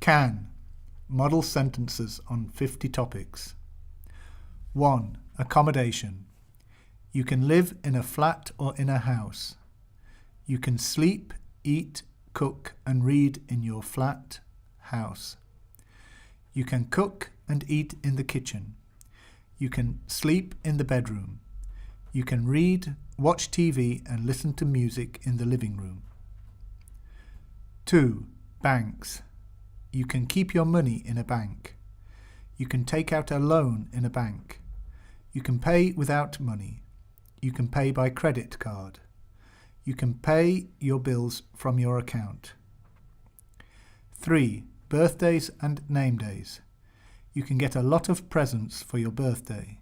Can. Model sentences on 50 topics. 1. Accommodation. You can live in a flat or in a house. You can sleep, eat, cook and read in your flat, house. You can cook and eat in the kitchen. You can sleep in the bedroom. You can read, watch TV and listen to music in the living room. 2. Banks. You can keep your money in a bank. You can take out a loan in a bank. You can pay without money. You can pay by credit card. You can pay your bills from your account. 3. Birthdays and name days. You can get a lot of presents for your birthday.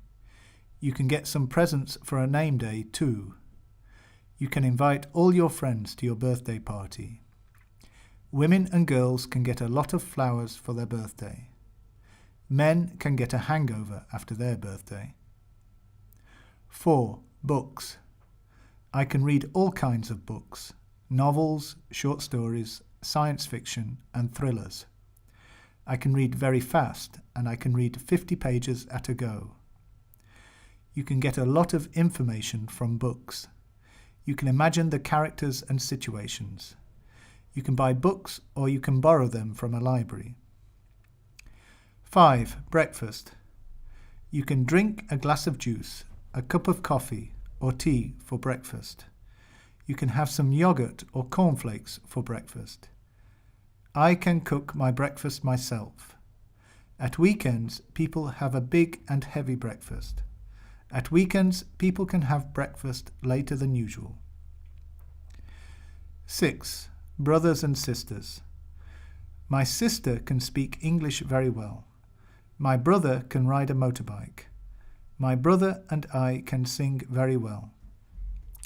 You can get some presents for a name day too. You can invite all your friends to your birthday party. Women and girls can get a lot of flowers for their birthday. Men can get a hangover after their birthday. 4. Books. I can read all kinds of books, novels, short stories, science fiction and thrillers. I can read very fast and I can read 50 pages at a go. You can get a lot of information from books. You can imagine the characters and situations. You can buy books or you can borrow them from a library. 5. Breakfast. You can drink a glass of juice, a cup of coffee or tea for breakfast. You can have some yogurt or cornflakes for breakfast. I can cook my breakfast myself. At weekends, people have a big and heavy breakfast. At weekends, people can have breakfast later than usual. 6. Brothers and sisters. My sister can speak English very well. My brother can ride a motorbike. My brother and I can sing very well.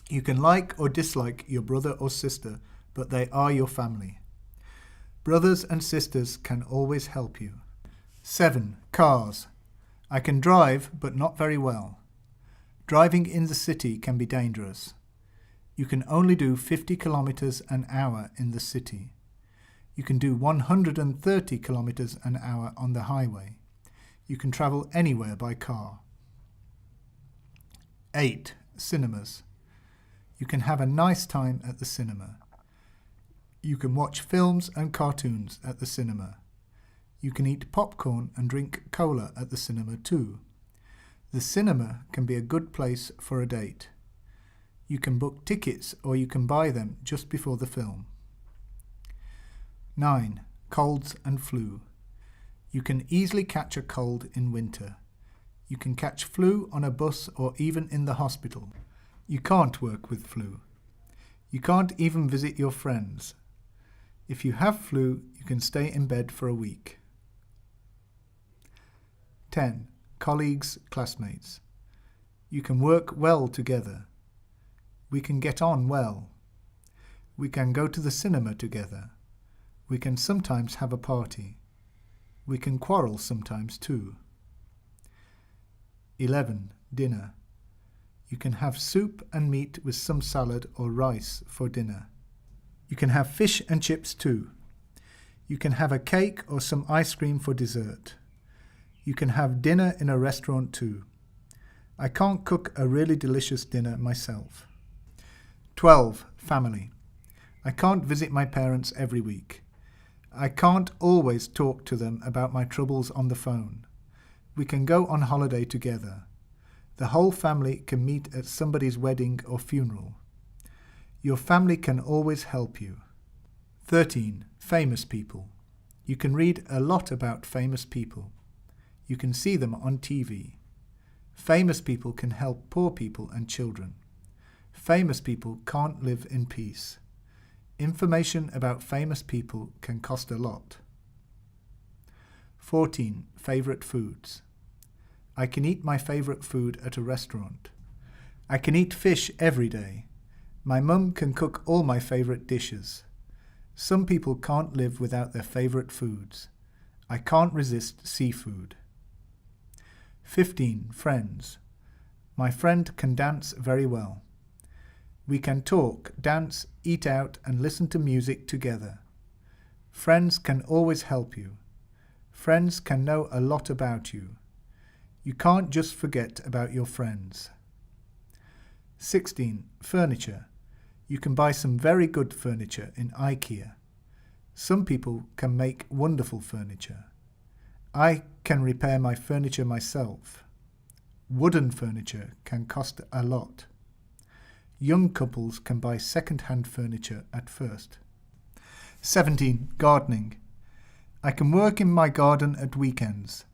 You can like or dislike your brother or sister, but they are your family. Brothers and sisters can always help you. 7. Cars. I can drive, but not very well. Driving in the city can be dangerous. You can only do 50 kilometers an hour in the city. You can do 130 kilometers an hour on the highway. You can travel anywhere by car. 8. Cinemas. You can have a nice time at the cinema. You can watch films and cartoons at the cinema. You can eat popcorn and drink cola at the cinema too. The cinema can be a good place for a date. You can book tickets or you can buy them just before the film. 9. Colds and flu. You can easily catch a cold in winter. You can catch flu on a bus or even in the hospital. You can't work with flu. You can't even visit your friends. If you have flu, you can stay in bed for a week. 10. Colleagues, classmates. You can work well together. We can get on well. We can go to the cinema together. We can sometimes have a party. We can quarrel sometimes too. 11. Dinner. You can have soup and meat with some salad or rice for dinner. You can have fish and chips too. You can have a cake or some ice cream for dessert. You can have dinner in a restaurant too. I can't cook a really delicious dinner myself. 12. Family. I can't visit my parents every week. I can't always talk to them about my troubles on the phone. We can go on holiday together. The whole family can meet at somebody's wedding or funeral. Your family can always help you. 13. Famous people. You can read a lot about famous people. You can see them on TV. Famous people can help poor people and children. Famous people can't live in peace. Information about famous people can cost a lot. 14. Favorite foods. I can eat my favorite food at a restaurant. I can eat fish every day. My mum can cook all my favorite dishes. Some people can't live without their favorite foods. I can't resist seafood. 15. Friends. My friend can dance very well. We can talk, dance, eat out and listen to music together. Friends can always help you. Friends can know a lot about you. You can't just forget about your friends. 16. Furniture. You can buy some very good furniture in IKEA. Some people can make wonderful furniture. I can repair my furniture myself. Wooden furniture can cost a lot. Young couples can buy second-hand furniture at first. 17. Gardening. I can work in my garden at weekends.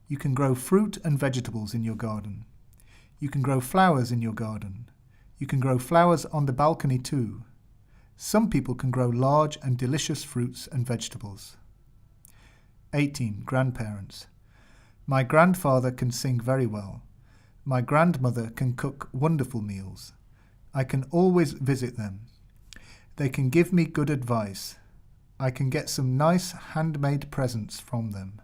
You can grow fruit and vegetables in your garden. You can grow flowers in your garden. You can grow flowers on the balcony too. Some people can grow large and delicious fruits and vegetables. 18. Grandparents. My grandfather can sing very well. My grandmother can cook wonderful meals. I can always visit them. They can give me good advice. I can get some nice handmade presents from them.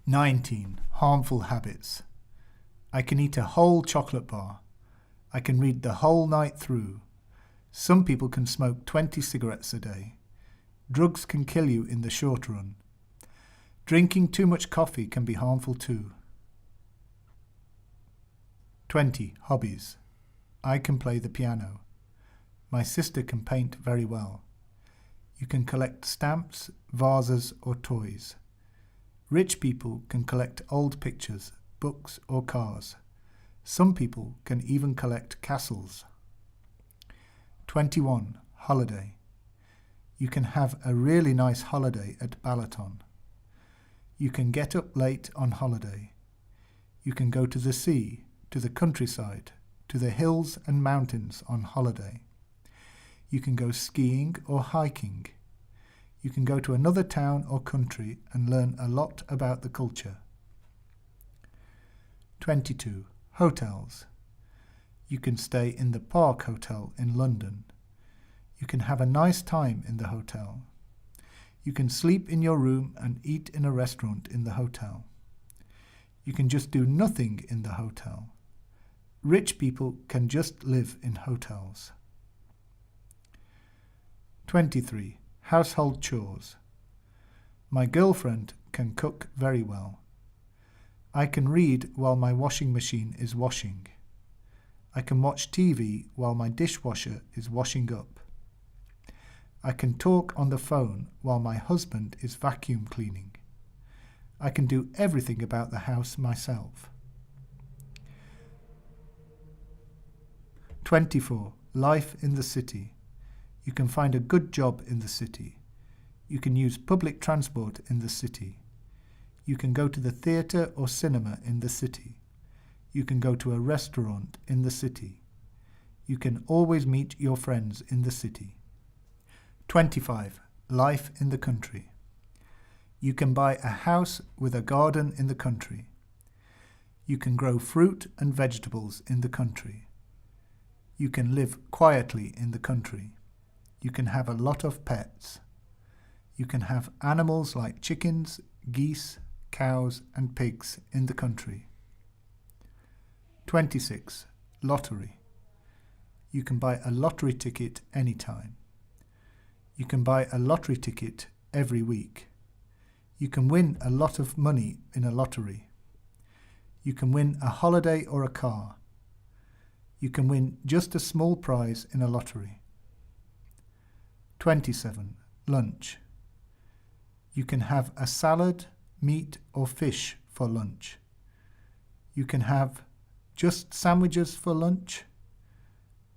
19. Harmful habits. I can eat a whole chocolate bar. I can read the whole night through. Some people can smoke 20 cigarettes a day. Drugs can kill you in the short run. Drinking too much coffee can be harmful too. 20. Hobbies. I can play the piano. My sister can paint very well. You can collect stamps, vases or toys. Rich people can collect old pictures, books or cars. Some people can even collect castles. 21. Holiday. You can have a really nice holiday at Balaton. You can get up late on holiday. You can go to the sea, to the countryside, to the hills and mountains on holiday. You can go skiing or hiking. You can go to another town or country and learn a lot about the culture. 22. Hotels. You can stay in the Park Hotel in London. You can have a nice time in the hotel. You can sleep in your room and eat in a restaurant in the hotel. You can just do nothing in the hotel. Rich people can just live in hotels. 23. Household chores. My girlfriend can cook very well. I can read while my washing machine is washing. I can watch TV while my dishwasher is washing up. I can talk on the phone while my husband is vacuum cleaning. I can do everything about the house myself. 24. Life in the city. You can find a good job in the city. You can use public transport in the city. You can go to the theatre or cinema in the city. You can go to a restaurant in the city. You can always meet your friends in the city. 25. Life in the country. You can buy a house with a garden in the country. You can grow fruit and vegetables in the country. You can live quietly in the country. You can have a lot of pets. You can have animals like chickens, geese, cows and pigs in the country. 26. Lottery. You can buy a lottery ticket anytime. You can buy a lottery ticket every week. You can win a lot of money in a lottery. You can win a holiday or a car. You can win just a small prize in a lottery. 27. Lunch. You can have a salad, meat or fish for lunch. You can have just sandwiches for lunch.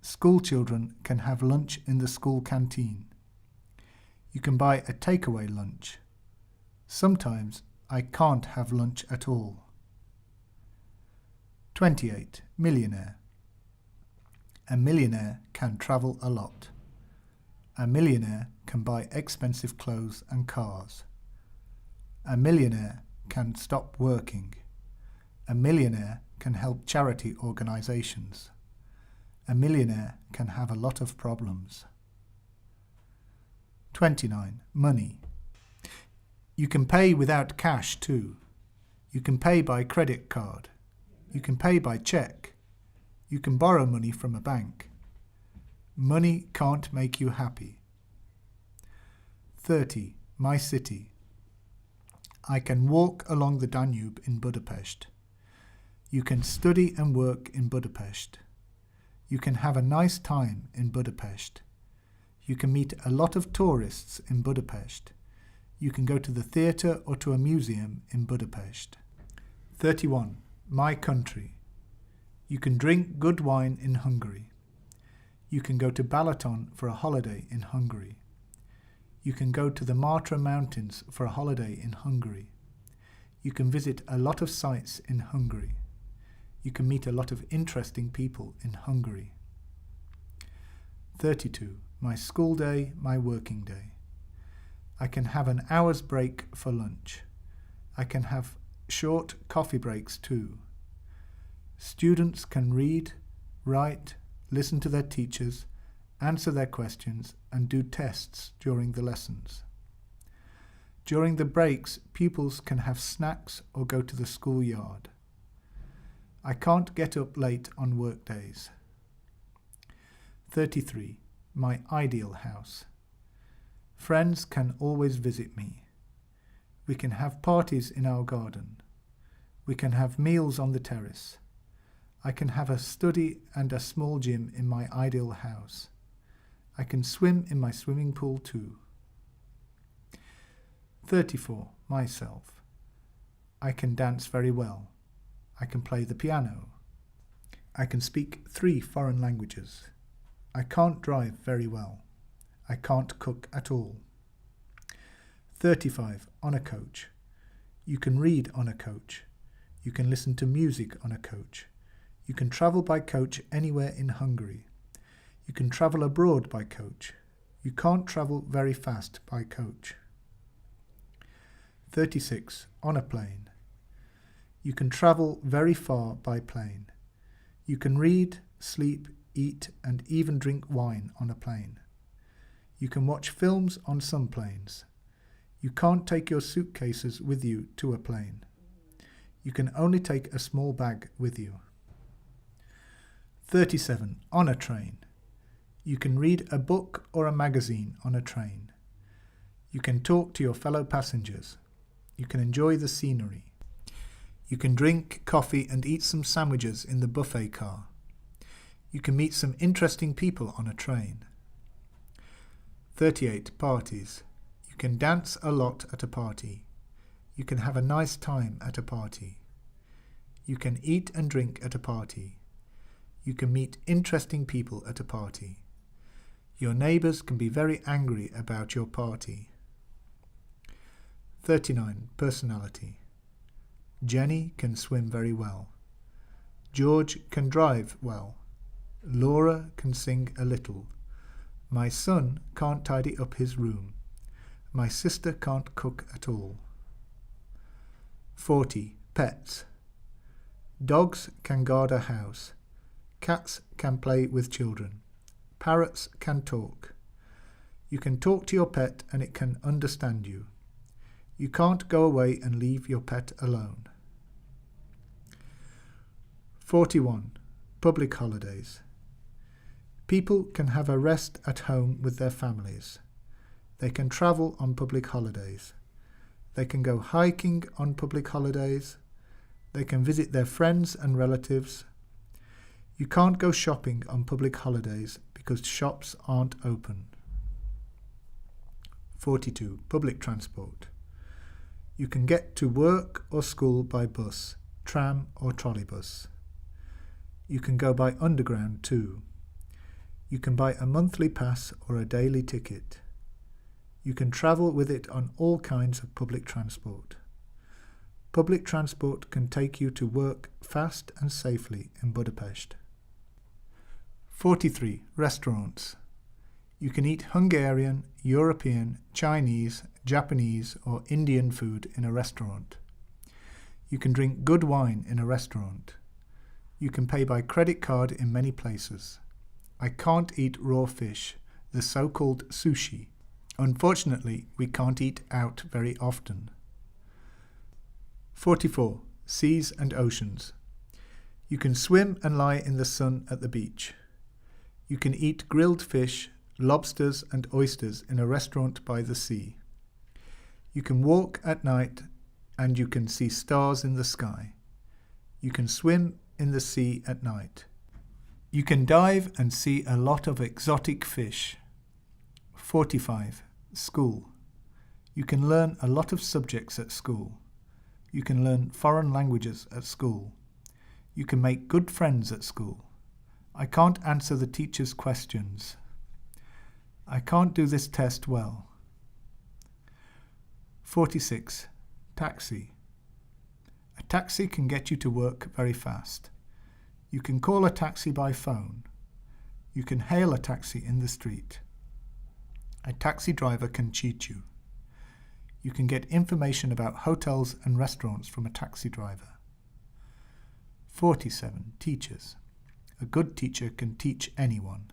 School children can have lunch in the school canteen. You can buy a takeaway lunch. Sometimes I can't have lunch at all. 28. Millionaire. A millionaire can travel a lot. A millionaire can buy expensive clothes and cars. A millionaire can stop working. A millionaire can help charity organizations. A millionaire can have a lot of problems. 29. Money. You can pay without cash too. You can pay by credit card. You can pay by cheque. You can borrow money from a bank. Money can't make you happy. 30. My city. I can walk along the Danube in Budapest. You can study and work in Budapest. You can have a nice time in Budapest. You can meet a lot of tourists in Budapest. You can go to the theatre or to a museum in Budapest. 31. My country. You can drink good wine in Hungary. You can go to Balaton for a holiday in Hungary. You can go to the Matra Mountains for a holiday in Hungary. You can visit a lot of sites in Hungary. You can meet a lot of interesting people in Hungary. 32. My school day, my working day. I can have an hour's break for lunch. I can have short coffee breaks too. Students can read, write, listen to their teachers, answer their questions, and do tests during the lessons. During the breaks, pupils can have snacks or go to the schoolyard. I can't get up late on work days. 33. My ideal house. Friends can always visit me. We can have parties in our garden. We can have meals on the terrace. I can have a study and a small gym in my ideal house. I can swim in my swimming pool too. 34. Myself. I can dance very well. I can play the piano. I can speak 3 foreign languages. I can't drive very well. I can't cook at all. 35. On a coach. You can read on a coach. You can listen to music on a coach. You can travel by coach anywhere in Hungary. You can travel abroad by coach. You can't travel very fast by coach. 36. On a plane. You can travel very far by plane. You can read, sleep, eat, and even drink wine on a plane. You can watch films on some planes. You can't take your suitcases with you to a plane. You can only take a small bag with you. 37. On a train. You can read a book or a magazine on a train. You can talk to your fellow passengers. You can enjoy the scenery. You can drink coffee and eat some sandwiches in the buffet car. You can meet some interesting people on a train. 38. Parties. You can dance a lot at a party. You can have a nice time at a party. You can eat and drink at a party. You can meet interesting people at a party. Your neighbours can be very angry about your party. 39. Personality. Jenny can swim very well. George can drive well. Laura can sing a little. My son can't tidy up his room. My sister can't cook at all. 40. Pets. Dogs can guard a house. Cats can play with children. Parrots can talk. You can talk to your pet and it can understand you. You can't go away and leave your pet alone. 41. Public holidays. People can have a rest at home with their families. They can travel on public holidays. They can go hiking on public holidays. They can visit their friends and relatives. You can't go shopping on public holidays because shops aren't open. 42. Public transport. You can get to work or school by bus, tram or trolleybus. You can go by underground too. You can buy a monthly pass or a daily ticket. You can travel with it on all kinds of public transport. Public transport can take you to work fast and safely in Budapest. 43. Restaurants. You can eat Hungarian, European, Chinese, Japanese or Indian food in a restaurant. You can drink good wine in a restaurant. You can pay by credit card in many places. I can't eat raw fish, the so-called sushi. Unfortunately, we can't eat out very often. 44. Seas and oceans. You can swim and lie in the sun at the beach. You can eat grilled fish, lobsters and oysters in a restaurant by the sea. You can walk at night and you can see stars in the sky. You can swim in the sea at night. You can dive and see a lot of exotic fish. 45. School. You can learn a lot of subjects at school. You can learn foreign languages at school. You can make good friends at school. I can't answer the teacher's questions. I can't do this test well. 46. Taxi. A taxi can get you to work very fast. You can call a taxi by phone. You can hail a taxi in the street. A taxi driver can cheat you. You can get information about hotels and restaurants from a taxi driver. 47. Teachers. A good teacher can teach anyone.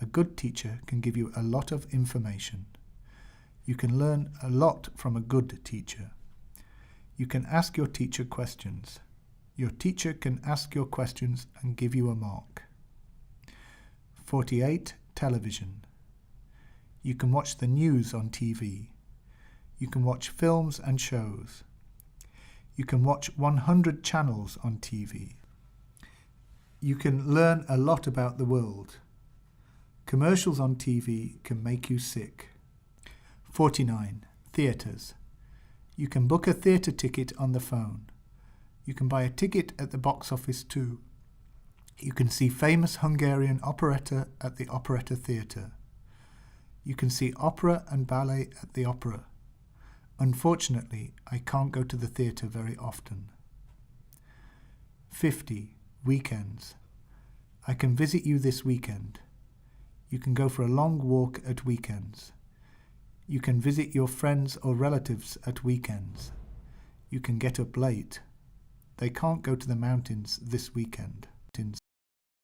A good teacher can give you a lot of information. You can learn a lot from a good teacher. You can ask your teacher questions. Your teacher can ask your questions and give you a mark. 48. Television. You can watch the news on TV. You can watch films and shows. You can watch 100 channels on TV. You can learn a lot about the world. Commercials on TV can make you sick. 49. Theatres. You can book a theatre ticket on the phone. You can buy a ticket at the box office too. You can see famous Hungarian operetta at the operetta theatre. You can see opera and ballet at the opera. Unfortunately, I can't go to the theatre very often. 50. Weekends. I can visit you this weekend. You can go for a long walk at weekends. You can visit your friends or relatives at weekends. You can get up late. They can't go to the mountains this weekend.